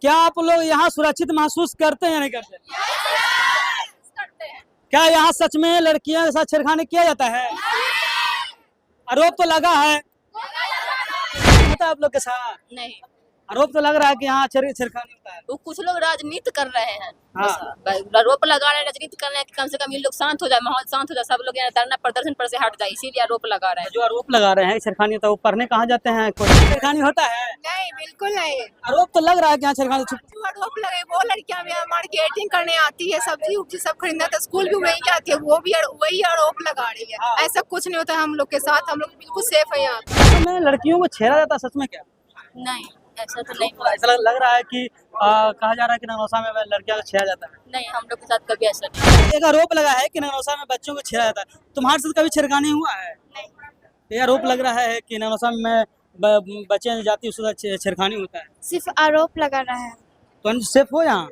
क्या आप लोग यहाँ सुरक्षित महसूस करते हैं या नहीं करते? करते हैं। क्या यहाँ सच में लड़कियों के साथ छेड़खानी किया जाता है? आरोप तो लगा है, होता है आप लोग के साथ? नहीं, आरोप तो लग रहा है कि यहाँ छेड़खानी होता है। वो कुछ लोग राजनीति कर रहे हैं। हाँ। आरोप लगा रहे हैं, राजनीति कर रहे हैं कि कम से कम ये लोग शांत हो जाए, माहौल शांत हो जाए, सब लोग यहाँ धरना प्रदर्शन पर से हट जाए, इसीलिए आरोप लगा रहे हैं। जो आरोप लगा रहे हैं छेड़खानी होता है, वो पढ़ने कहाँ जाते हैं? कोई छेड़खानी होता है? नहीं, बिल्कुल नहीं। आरोप तो लग रहा है कि यहाँ छेड़खानी आरोप लगे, वो लड़कियां भी मार्केटिंग करने आती है, सब्जी उब्जी सब खरीदना था, स्कूल भी वही जाती है, वो भी वही आरोप लगा रही है। ऐसा कुछ नहीं होता है हम लोग के साथ, हम लोग बिल्कुल सेफ है यहाँ में। लड़कियों को छेड़ा जाता है सच में क्या? नहीं, ऐसा तो नहीं हुआ। ऐसा लग रहा है कि कहा जा रहा है कि नगनौसा में लड़कियों को छेड़ा जाता है। नहीं, हम लोग के साथ कभी ऐसा नहीं। एक आरोप लगा है कि नगनौसा में बच्चों को छेड़ा जाता है, तुम्हारे साथ कभी छेड़खानी हुआ है? नहीं। ये आरोप लग रहा है कि नगनौसा में बच्चे जाती उसके साथ छेड़खानी होता है। सिर्फ आरोप लगा रहा है। तो सेफ हो यहाँ?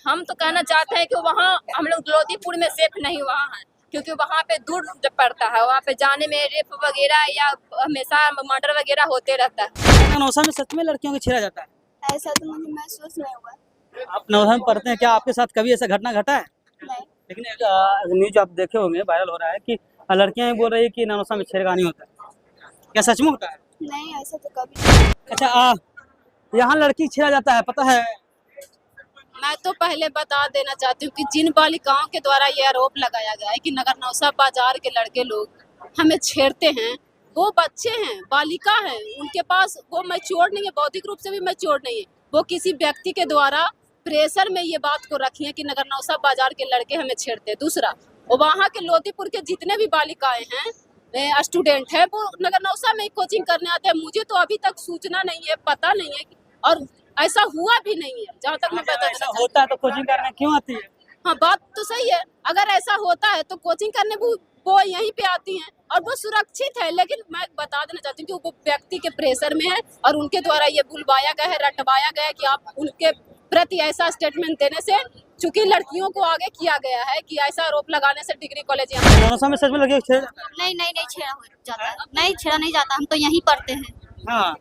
हम तो कहना चाहते हैं कि वहाँ हम लोग लोधीपुर में सेफ नहीं वहाँ है, क्योंकि वहाँ पे दूर पड़ता है, वहाँ पे जाने में रेप वगैरह या हमेशा मर्डर वगैरह होते रहता है। नगनौसा में सच में लड़कियों को छेड़ा जाता है? ऐसा तो मुझे महसूस नहीं हुआ। आप नगनौसा में पढ़ते हैं, क्या आपके साथ कभी ऐसा घटना घटा है? नहीं। लेकिन न्यूज आप देखे होंगे, वायरल हो रहा है कि लड़कियां बोल रही है कि नगनौसा में छेड़खानी होता है, क्या सच में होता है? नहीं, ऐसा तो कभी। अच्छा, यहाँ लड़की छेड़ा जाता है, पता है? मैं तो पहले बता देना चाहती हूँ कि जिन बालिकाओं के द्वारा ये आरोप लगाया गया है कि नगरनौसा बाजार के लड़के लोग हमें छेड़ते हैं, वो बच्चे हैं, बालिका हैं, उनके पास वो मैच्योर नहीं है, बौद्धिक रूप से भी मैच्योर नहीं है। वो किसी व्यक्ति के द्वारा प्रेशर में ये बात को रखी है कि नगरनौसा बाजार के लड़के हमें छेड़ते हैं। दूसरा, वो वहाँ के लोधीपुर के जितने भी बालिकाएं हैं, स्टूडेंट है, वो नगरनौसा में कोचिंग करने आते हैं। मुझे तो अभी तक सूचना नहीं है, पता नहीं है, और ऐसा हुआ भी नहीं है जहाँ तक मैं पता ऐसा होता है तो कोचिंग करने क्यों आती है? हाँ, बात तो सही है। अगर ऐसा होता है तो कोचिंग करने वो यहीं पे आती हैं और वो सुरक्षित है, लेकिन मैं बता देना चाहती हूँ कि वो व्यक्ति के प्रेशर में है और उनके द्वारा ये बुलवाया गया है, रटवाया गया है कि आप उनके प्रति ऐसा स्टेटमेंट देने से, चूंकि लड़कियों को आगे किया गया है कि ऐसा आरोप लगाने से डिग्री कॉलेज नगनौसा में सच में लड़कियों को छेड़ा जाता है? नहीं नहीं नहीं, छेड़ा हो जाता है। नहीं, छेड़ा नहीं जाता, हम तो यहीं पढ़ते हैं। हाँ,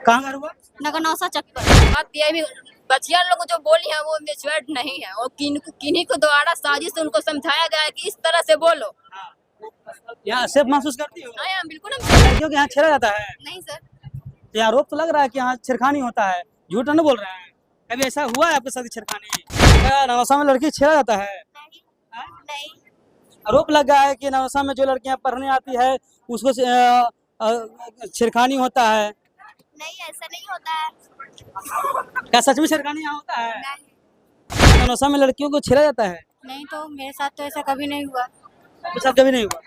कहाँ घर हुआ? नगरनौसा चक पर। बात यह भी, बच्चियां लोग जो बोली है वो मेच्योर्ड नहीं है, और किन्हीं को द्वारा साजिश से उनको समझाया गया है कि इस तरह से बोलो। यहाँ सेफ महसूस करती हो? हाँ, बिल्कुल। लड़कियों के यहाँ छेड़ा जाता है? नहीं सर। तो आरोप तो लग रहा है कि यहाँ छेड़खानी होता है, झूठ नहीं बोल रहे हैं? कभी ऐसा हुआ है आपके साथ छेड़खानी? क्या नगनौसा में लड़की छेड़ा जाता है? नहीं। आरोप लगा है कि नगनौसा में जो लड़कियां पढ़ने आती है उसको छेड़खानी होता है। नहीं, ऐसा नहीं होता है। क्या सच में छेड़खानी यहाँ होता है? नहीं। नगनौसा में लड़कियों को छेड़ा जाता है? नहीं, तो मेरे साथ तो ऐसा कभी नहीं हुआ। आपके साथ कभी नहीं हुआ?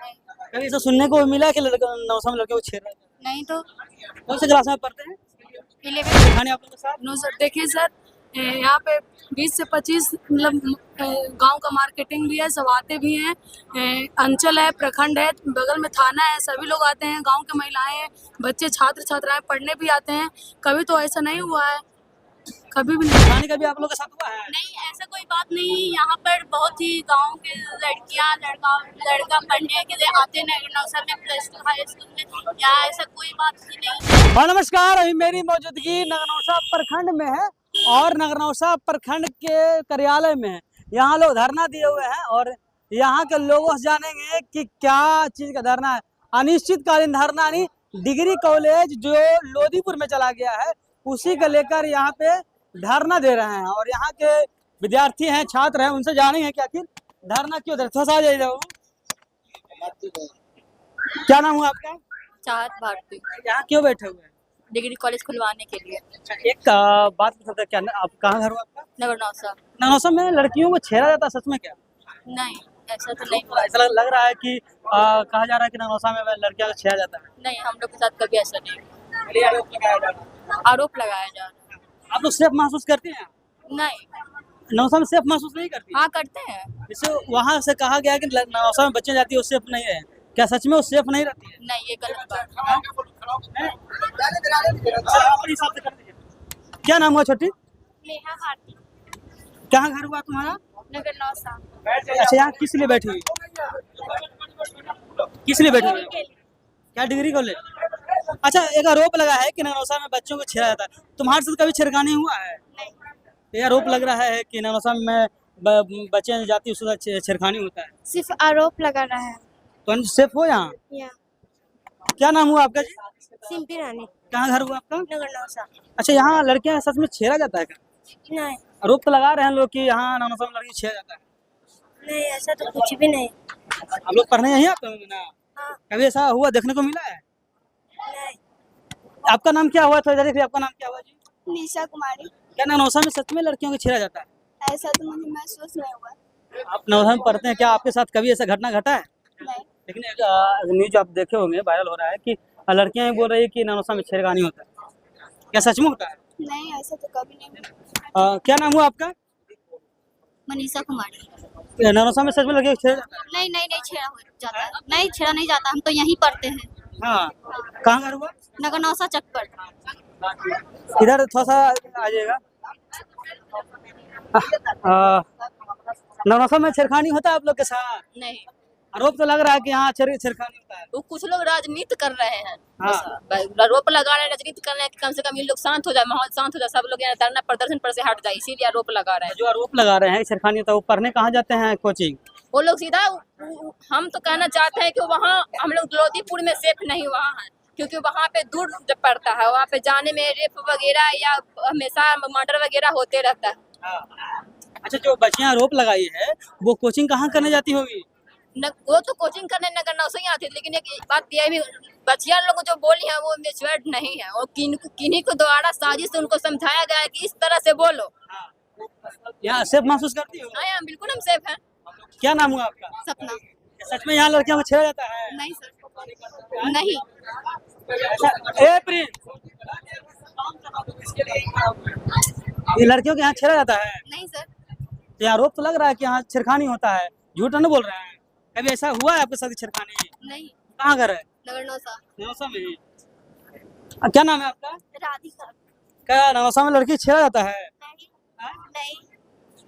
कभी ऐसा सुनने को मिला कि नगनौसा में लड़कियों को छेड़ा जाता है? नहीं। तो कौन से क्लास में पढ़ते हैं? 11। छेड़खानी आप लोगों के साथ? नो सर, देखिए सर, यहाँ पे 20 से 25 मतलब गांव का मार्केटिंग भी है, सब आते भी हैं, अंचल है, प्रखंड है, बगल में थाना है, सभी लोग आते हैं, गांव के महिलाएं हैं, बच्चे छात्र छात्राएं पढ़ने भी आते हैं। कभी तो ऐसा नहीं हुआ है, कभी भी नहीं। छेड़खानी कभी आप लोगों के साथ हुआ है? नहीं, ऐसा कोई बात नहीं। यहाँ पर बहुत ही गांव के लड़कियां लड़का पढ़ने के लिए आते हैं नगरनौसा में, +2 हाई स्कूल में। यहाँ ऐसा कोई बात ही नहीं। और नमस्कार, अभी मेरी मौजूदगी नगरनौसा प्रखंड में है और नगरनौसा प्रखंड के कार्यालय में है। यहाँ लोग धरना दिए हुए हैं और यहाँ के लोगों से जानेंगे कि क्या चीज का धरना है। अनिश्चितकालीन धरना नहीं, डिग्री कॉलेज जो लोधीपुर में चला गया है उसी को लेकर यहाँ पे धरना दे रहे हैं और यहाँ के विद्यार्थी हैं, छात्र हैं, उनसे जानेंगे कि आखिर धरना क्यों दे रहे हैं। क्या नाम हुआ आपका? चाहत भारती। यहाँ क्यों बैठे हुए हैं? डिग्री कॉलेज खुलवाने के लिए। एक बात पूछ सकते हैं, क्या आप कहाँ घर हुआ आपका? नगरनौसा। नगरनौसा में लड़कियों को छेड़ा जाता है सच में क्या? नहीं, ऐसा तो नहीं हुआ। ऐसा लग रहा है कि कहा जा रहा है कि नगरनौसा में लड़कियों को छेड़ा जाता है। नहीं, हम लोग के साथ कभी ऐसा नहीं हुआ। आरोप लगाया जा रहा है। आरोप लगाया जा रहा है। आप लोग सेफ महसूस करते हैं? नहीं। नगरनौसा में सेफ महसूस नहीं करती? हाँ, करते हैं। जैसे वहाँ से कहा गया कि नगरनौसा में बच्चे जाती है वो सेफ नहीं है, क्या सच में वो सेफ नहीं रहती है? नहीं, ये गलत बात है। अपने हिसाब से कर दीजिए। क्या नाम हुआ छोटी? नेहा भारती। कहाँ घर हुआ तुम्हारा? नगरनौसा। अच्छा, यहाँ किस लिए बैठी हुई? किस लिए बैठी हुई? क्या डिग्री कॉलेज? अच्छा, एक आरोप लगा है कि नगरनौसा में बच्चों को छेड़ा जाता है, तुम्हारे साथ कभी छेड़खानी हुआ है? नहीं। ये आरोप लग रहा है कि नगरनौसा में बच्चे जाती उसके साथ छेड़खानी होता है, सिर्फ आरोप लगा रहा है। तो हम सेफ हो यहाँ? या क्या नाम हुआ आपका जी? सिंपी रानी, कहाँ घर हुआ आपका? नगरनौसा। अच्छा, यहाँ लड़कियाँ सच में छेड़ा जाता है क्या? नहीं आरोप तो लगा रहे हैं लोग कि यहाँ नगरनौसा में लड़की छेड़ा जाता है। नहीं, ऐसा तो कुछ भी नहीं। आप लोग पढ़ने यहीं आते होंगे ना? हाँ। कभी ऐसा हुआ देखने को मिला है? नहीं। आपका नाम क्या हुआ? थोड़ा देखिए, आपका नाम क्या हुआ जी? निशा कुमारी। क्या नगरनौसा में सच में लड़कियों को छेड़ा जाता है? ऐसा तो मुझे महसूस नहीं हुआ। आप नगरनौसा में पढ़ते हैं, क्या आपके साथ कभी ऐसा घटना घटा है? नहीं। लेकिन एक न्यूज आप देखे होंगे, वायरल हो रहा है कि लड़कियां ही बोल रही है कि नगरनौसा में छेड़खानी होता है, क्या सच में होता है? नहीं, ऐसा तो कभी नहीं हुआ। क्या नाम हुआ आपका? मनीषा कुमारी। नगरनौसा में सच में लड़कियों को छेड़ा जाता है? नहीं नहीं नहीं, छेड़ा हो जाता है। नहीं, छेड़ा नहीं जाता, हम तो यहीं पढ़ते हैं। हाँ, कहाँ घर हुआ? नगरनौसा चक पर। इधर थोड़ा सा आ जाइएगा। नगरनौसा में छेड़खानी होता है आप लोग के साथ? नहीं, आरोप तो लग रहा है कि यहाँ छेड़खानी होता है। वो कुछ लोग राजनीति कर रहे हैं, हाँ। आरोप लगा रहे हैं, राजनीति कर रहे हैं कि कम से कम ये लोग शांत हो जाए, माहौल शांत हो जाए, सब लोग यहाँ धरना प्रदर्शन पर से हट जाए, इसीलिए आरोप लगा रहे हैं। जो आरोप लगा रहे हैं छेड़खानी होता है, वो पढ़ने कहाँ जाते हैं कोचिंग? वो लोग सीधा हम तो कहना चाहते हैं कि वहाँ हम लोग लोधीपुर में सेफ नहीं वहाँ है, क्योंकि वहाँ पे दूर जब पड़ता है, वहाँ पे जाने में रेप वगैरह या हमेशा मर्डर वगैरह होते रहता है। अच्छा, जो बच्चियाँ आरोप लगाई है वो कोचिंग कहाँ करने जाती होगी? वो तो कोचिंग करने नगरनौसा ही आती है, लेकिन एक बात यह भी, बच्चियाँ लोग जो बोली है वो मेच्योर्ड नहीं है, और किन्हीं को द्वारा साजिश से उनको समझाया गया है कि इस तरह से बोलो। यहाँ सेफ महसूस करती हो? हाँ, यहाँ बिल्कुल हम सेफ हैं। क्या नाम हुआ आपका? सपना। सच में यहाँ लड़कियों को छेड़ा जाता है? नहीं सर, नहीं। ए प्रिंस, ये लड़कियों के यहाँ छेड़ा जाता है? नहीं सर। ये आरोप तो लग रहा है कि यहाँ छेड़खानी होता है, झूठ नहीं बोल रहे हैं? कभी ऐसा हुआ है आपके साथ छेड़खानी? नहीं। कहाँ घर है? नगरनौसा। नगरनौसा में ही। क्या नाम है आपका? राधिका। क्या नगरनौसा में लड़की छेड़ा जाता है? नहीं।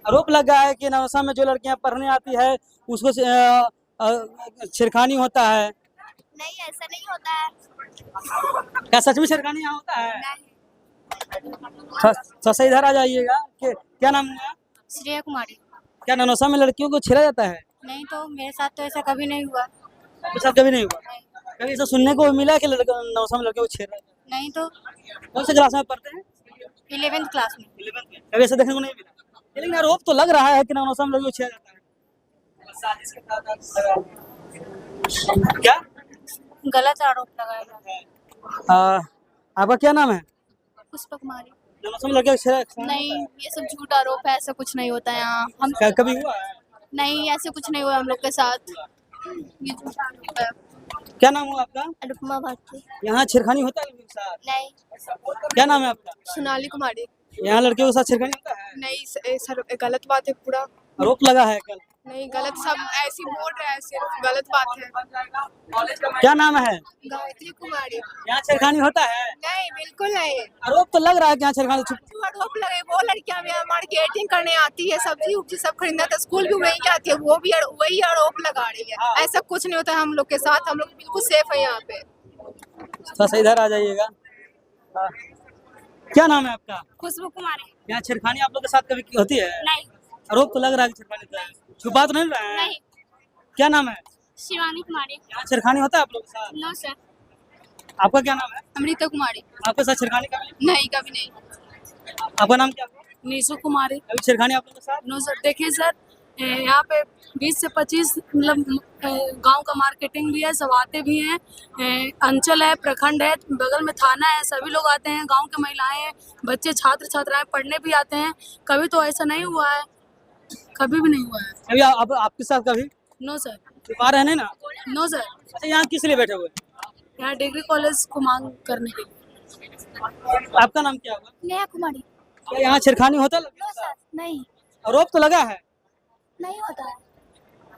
आरोप लगा है कि नगरनौसा में जो लड़कियां पढ़ने आती है उसको छेड़खानी होता है। नहीं, ऐसा नहीं होता है। क्या सच में छेड़खानी यहाँ होता है? नहीं। थोड़ा इधर आ जाइएगा। क्या नाम है? श्रेया कुमारी। क्या नगरनौसा में लड़कियों को छेड़ा जाता है? नहीं, तो मेरे साथ तो ऐसा कभी नहीं हुआ। आपके साथ कभी नहीं हुआ? कभी ऐसा सुनने को मिला कि नगरनौसा में लड़कियों को छेड़ा जाता है? नहीं, तो कौन से क्लास में पढ़ते हैं? 11th क्लास में। 11th में। कभी ऐसा देखने को नहीं मिला? लेकिन आरोप तो लग रहा है कि नगरनौसा में लड़कियों को छेड़ा जाता है। क्या गलत आरोप लगाया जाता है। आपका क्या नाम है? पुष्पा कुमारी। नगरनौसा में लड़कियों को छेड़ा? नहीं, ये सब झूठ आरोप है, ऐसा कुछ नहीं होता है यहाँ। हम कभी हुआ है? नहीं, ऐसे कुछ नहीं हुआ हम लोग के साथ। ये झूठ आरोप है। क्या नाम हुआ आपका? अनुपमा भारती। यहाँ छेड़खानी होता है लड़कियों के साथ? नहीं। क्या नाम है आपका? सोनाली कुमारी। यहाँ लड़कियों के साथ छेड़खानी होता है? नहीं सर, गलत बात है पूरा। आरोप लगा है कल? नहीं, गलत, सब ऐसी बोल रहे हैं, सिर्फ गलत बात है। क्या नाम है? गायत्री कुमारी। यहाँ छेड़खानी होता है? नहीं, बिल्कुल नहीं। आरोप तो लग रहा है कि यहाँ छेड़खानी आरोप लगे, वो लड़कियां भी मार्केटिंग करने आती है, सब्जी उब्जी सब खरीदना था, स्कूल भी वही जाती है, वो भी वही आरोप लगा रही है। ऐसा कुछ नहीं होता है हम लोग के साथ, हम लोग बिल्कुल सेफ है यहाँ पे। थोड़ा सा इधर आ जाइएगा। क्या नाम है आपका? खुशबू कुमारी। यहाँ छेड़खानी आप लोग के साथ कभी होती है? नहीं। आरोप तो लग रहा है कि छेड़खानी होता है, छुपा तो नहीं रहा है? नहीं। क्या नाम है? शिवानी कुमारी। यहाँ छेड़खानी होता है आप लोग के साथ? No sir. आपका क्या नाम है? अमृता कुमारी। आपके साथ छेड़खानी कभी? नहीं, कभी नहीं। आपका नाम क्या है? नीसू कुमारी। कभी छेड़खानी आप लोग के साथ? No sir. देखिए सर, यहाँ पे 20 से 25 मतलब गांव का मार्केटिंग भी है, सब आते भी हैं। अंचल है, प्रखंड है, बगल में थाना है, सभी लोग आते हैं, गांव के महिलाएं हैं, बच्चे छात्र छात्राएं पढ़ने भी आते हैं। कभी तो ऐसा नहीं हुआ है, कभी भी नहीं हुआ है। कभी आपके साथ कभी? No sir. छुपा रहे हैं ना? No sir. अच्छा, यहाँ किस लिए बैठे हुए? यहाँ डिग्री कॉलेज को मांग करने के लिए। आपका नाम क्या हुआ? नेहा कुमारी। क्या यहाँ छेड़खानी होता है? No sir. नहीं। आरोप तो लगा है। नहीं होता है।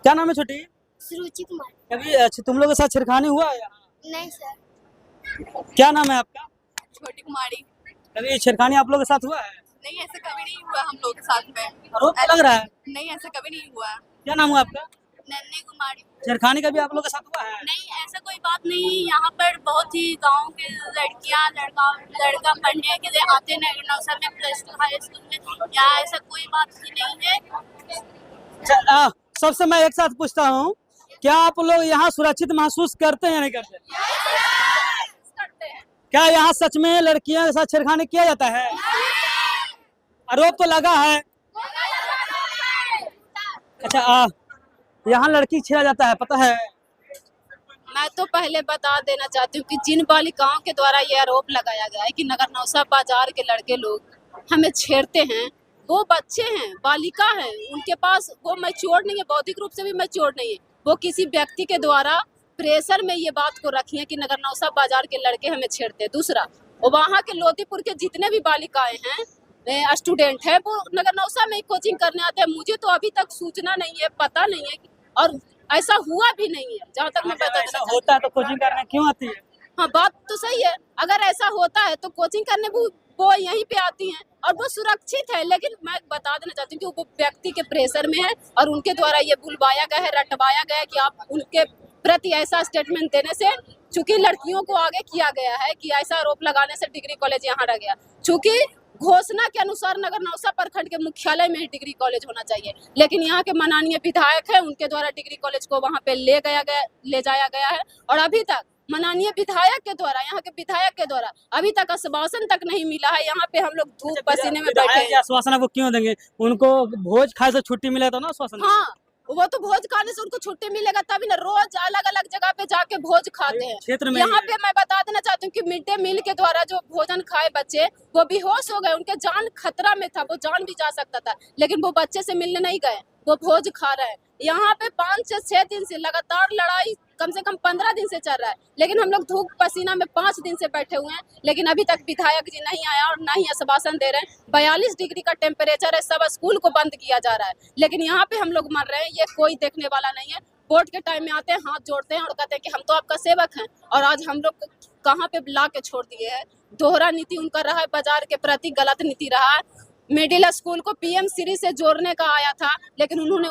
क्या नाम है छोटी? सुरुचि कुमार। कभी अच्छा तुम लोग के साथ छेड़खानी हुआ है यहाँ? नहीं सर। क्या नाम है आपका? छोटी कुमारी। कभी छेड़खानी आप लोग के साथ हुआ है? नहीं, ऐसा कभी नहीं हुआ हम लोग के साथ में। आरोप तो लग रहा है। नहीं, ऐसा कभी नहीं हुआ। क्या नाम हुआ आपका? नन्ही कुमारी। छेड़खानी का भी आप लोग के साथ हुआ है? नहीं, ऐसा कोई बात नहीं। यहाँ पर बहुत ही गांव के लड़कियां लड़का पढ़ने के लिए आते हैं नौसा में, +2 हाई स्कूल में। यहाँ ऐसा कोई बात ही नहीं है। सबसे मैं एक साथ पूछता हूँ, क्या आप लोग यहाँ सुरक्षित महसूस करते हैं या नहीं करते? करते हैं। क्या यहाँ सच में लड़कियों के साथ छेड़खानी किया जाता है? आरोप तो लगा है। अच्छा, यहाँ लड़की छेड़ा जाता है, पता है? मैं तो पहले बता देना चाहती हूँ कि जिन बालिकाओं के द्वारा ये आरोप लगाया गया है कि नगर नौसा बाजार के लड़के लोग हमें छेड़ते हैं, वो बच्चे हैं, बालिका हैं, उनके पास वो मैच्योर नहीं है, बौद्धिक रूप से भी मैच्योर नहीं है। वो किसी व्यक्ति के द्वारा प्रेशर में ये बात को रखी है कि नगर नौसा बाजार के लड़के हमें छेड़ते हैं। दूसरा, वो वहाँ के लोधीपुर के जितने भी बालिकाएं हैं, स्टूडेंट है, वो नगर नौसा में कोचिंग करने आते हैं। मुझे तो अभी तक सूचना नहीं है, पता नहीं है, और ऐसा हुआ भी नहीं है जहाँ तक मैं बता। ऐसा होता है तो कोचिंग करने क्यों आती है? हाँ, बात तो सही है। अगर ऐसा होता है तो कोचिंग करने वो यहीं पे आती हैं और वो सुरक्षित है। लेकिन मैं बता देना चाहती हूँ कि वो व्यक्ति के प्रेशर में है और उनके द्वारा ये बुलवाया गया है, रटवाया गया है कि आप उनके प्रति ऐसा स्टेटमेंट देने से, चूंकि लड़कियों को आगे किया गया है कि ऐसा आरोप लगाने से डिग्री कॉलेज यहाँ रह गया। चूंकि घोषणा के अनुसार नगर नौसा प्रखंड के मुख्यालय में ही डिग्री कॉलेज होना चाहिए, लेकिन यहाँ के माननीय विधायक है, उनके द्वारा डिग्री कॉलेज को वहाँ पे ले जाया गया है। और अभी तक माननीय विधायक के द्वारा, यहाँ के विधायक के द्वारा अभी तक आश्वासन तक नहीं मिला है। यहाँ पे हम लोग धूप पसीने में बैठे हैं। आश्वासन वो क्यों देंगे? उनको भोज खाए से छुट्टी मिले तो ना आश्वासन। हाँ, वो तो भोज खाने से उनको छुट्टी मिलेगा तभी ना। रोज अलग अलग जगह पे जाके भोज खाते हैं क्षेत्र में। यहाँ पे मैं बता देना चाहती हूँ कि मिड डे मील के द्वारा जो भोजन खाए बच्चे, वो बेहोश हो गए, उनके जान खतरा में था, वो जान भी जा सकता था, लेकिन वो बच्चे से मिलने नहीं गए, वो भोज खा रहे हैं। यहाँ पे 5 से 6 दिन से लगातार लड़ाई कम से कम 15 दिन से चल रहा है, लेकिन हम लोग धूप पसीना में 5 दिन से बैठे हुए हैं, लेकिन अभी तक विधायक जी नहीं आया और ना ही आश्वासन दे रहे हैं। 42 डिग्री का टेम्परेचर है, सब स्कूल को बंद किया जा रहा है, लेकिन यहाँ पे हम लोग मर रहे हैं, ये कोई देखने वाला नहीं है। वोट के टाइम में आते हैं, हाथ जोड़ते हैं और कहते हैं कि हम तो आपका सेवक हैं, और आज हम लोग कहाँ पे ला के छोड़ दिए है। दोहरा नीति उनका रहा है, बाजार के प्रति गलत नीति रहा है। मिडिल स्कूल को PM श्री से जोड़ने का आया था, लेकिन उन्होंने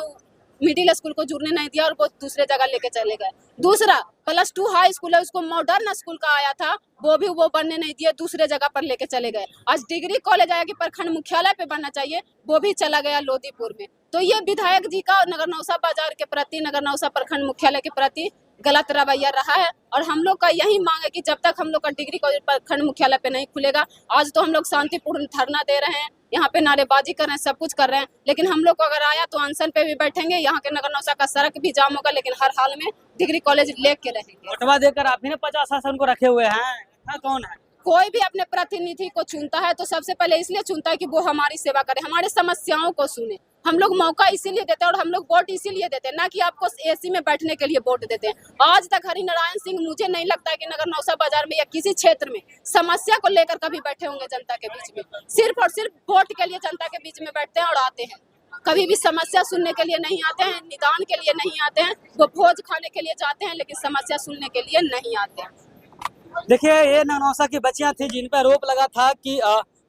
मिडिल स्कूल को जुड़ने नहीं दिया और वो दूसरे जगह लेके चले गए। दूसरा, +2 हाई स्कूल है, उसको मॉडर्न स्कूल का आया था, वो भी वो बनने नहीं दिए, दूसरे जगह पर लेके चले गए। आज डिग्री कॉलेज आया कि प्रखंड मुख्यालय पे बनना चाहिए, वो भी चला गया लोधीपुर में। तो ये विधायक जी का नगर नौसा बाजार के प्रति, नगर नौसा प्रखंड मुख्यालय के प्रति गलत रवैया रहा है। और हम लोग का यही मांग है कि जब तक हम लोग का डिग्री कॉलेज प्रखंड मुख्यालय पे नहीं खुलेगा, आज तो हम लोग शांतिपूर्ण धरना दे रहे हैं, यहाँ पे नारेबाजी कर रहे हैं, सब कुछ कर रहे हैं, लेकिन हम लोग को अगर आया तो अनशन पे भी बैठेंगे। यहाँ के नगर नौसा का सड़क भी जाम होगा, लेकिन हर हाल में डिग्री कॉलेज लेके रहेंगे। वोटवा देकर आप ही ने 50 शासन को रखे हुए हैं, कौन है? कोई भी अपने प्रतिनिधि को चुनता है तो सबसे पहले इसलिए चुनता है कि वो हमारी सेवा करे, हमारी समस्याओं को सुने। हम लोग मौका इसीलिए देते हैं और हम लोग वोट इसीलिए देते हैं, ना कि आपको AC में बैठने के लिए वोट देते हैं। आज तक हरिनारायण सिंह, मुझे नहीं लगता है कि नगर नौसा बाजार में या किसी क्षेत्र में समस्या को लेकर कभी बैठे होंगे जनता के बीच में। सिर्फ और सिर्फ वोट के लिए जनता के बीच में बैठते हैं और आते हैं, कभी भी समस्या सुनने के लिए नहीं आते हैं, निदान के लिए नहीं आते हैं। वो भोज खाने के लिए जाते हैं, लेकिन समस्या सुनने के लिए नहीं आते हैं। देखिए, ये नौसा की बच्चियां थी जिन पर आरोप लगा था कि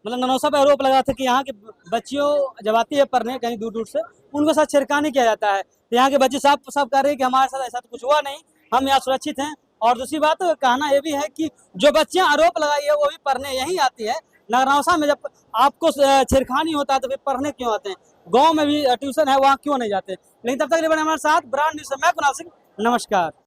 मतलब नौसा पर आरोप लगा था कि यहाँ के बच्चियों जब आती है पढ़ने कहीं दूर दूर से, उनको साथ छेड़खानी किया जाता है। तो यहाँ के बच्चे साफ साफ कह रहे हैं कि हमारे साथ ऐसा तो कुछ हुआ नहीं, हम यहाँ सुरक्षित हैं। और दूसरी बात कहना ये भी है कि जो बच्चियां आरोप लगाई है वो भी पढ़ने यहीं आती है। नगर नौसा में जब आपको छेड़खानी होता है तो फिर पढ़ने क्यों आते हैं? गाँव में भी ट्यूशन है, वहाँ क्यों नहीं जाते? लेकिन तब तक हमारे साथ ब्रांड न्यूज़ से मैं कुणाल सिंह, नमस्कार।